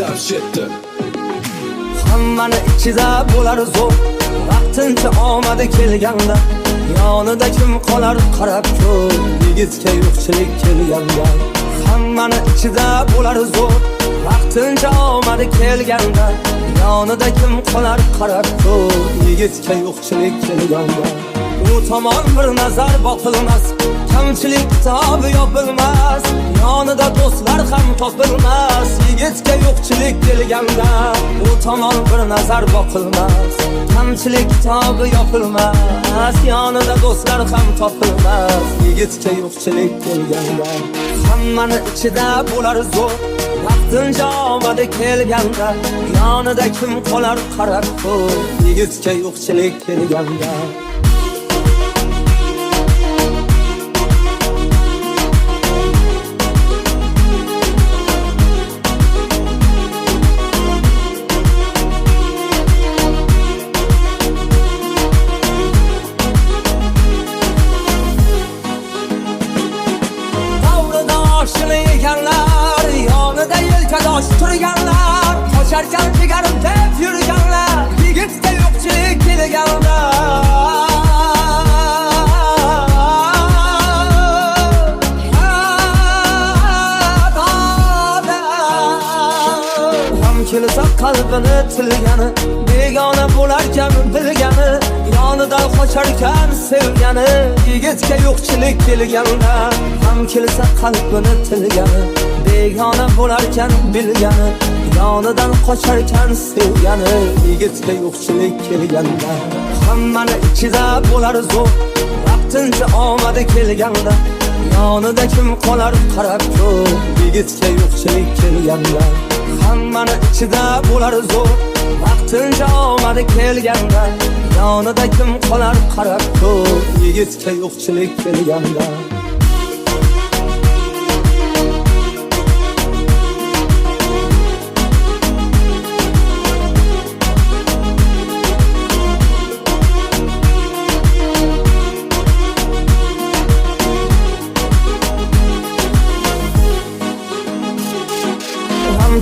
dahshatdir. Hammani ichida bo'lar zo'r, vaqtincha omadi kelganda, yonida kim qolar qarab ko'r, yigitga yo'qchilik kelganda. Hammani ichida bo'lar zo'r, vaqtincha omadi kelganda, yonida kim qolar qarab ko'r, yigitga yo'qchilik kelganda. U tomon bir nazar boqilmas, kamchilik kitobi yopilmas, yonida do'stlar ham topilmas, yigitga yo'qchilik kelganda. U tomon bir nazar boqilmas, kamchilik kitobi yopilmas, yonida do'stlar ham topilmas, yigitga yo'qchilik kelganda. Hammani ichida bo'lar zo'r, vaqtincha omadi kelganda, yonida kim qolar qarab ko'r, yigitga yo'qchilik kelganda. Yonida yelkadosh turganlar, qocharkan jigarim deb yurganlar, yigitga yo'qchilik kelganda. Ham kelsa qalbini tilgani, begona bo'larkan bilgani, yonidan qocharkan sevgani, yigitga yo'qchilik kelganda. Ham kelsa qalbini tilgani, begona bo'larkan bilgani, yonidan qocharkan sevgani, yigitga yo'qchilik kelganda. Hammani ichida bo'lar zo'r, vaqtincha omadi kelganda, yonida kim qolar qarab ko'r, yigitga yo'qchilik kelganda. Hammani ichida bo'lar zo'r, vaqtincha omadi kelganda, yonida kim qolar qarab ko'r, yigitga yo'qchilik kelganda.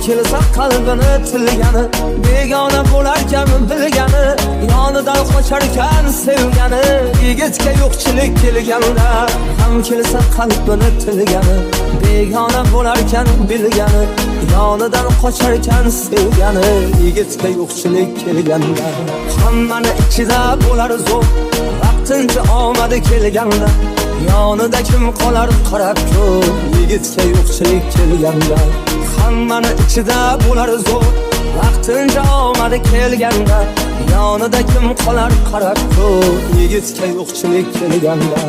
Kelsa qalbini tilgani, begona bo'larkan bilgani, yonidan qocharkan sevgani, yigitga yo'qchilik kelganda. Ham kelsa qalbini tilgani, begona bo'larkan bilgani, yonidan qocharkan sevgani, yigitga yo'qchilik kelganda. Hammani ichida bo'lar zo'r, vaqtincha omadi kelganda, yonida kim qolar qarab ko'r, yigitga yo'qchilik kelganda. Hammani ichida bo'lar zo'r, vaqtincha omadi kelganda, yonida kim qolar qarab ko'r, yigitga yo'qchilik kelganda.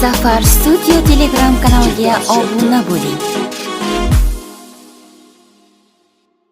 Zafar Studio Telegram kanaliga obuna bo'ling.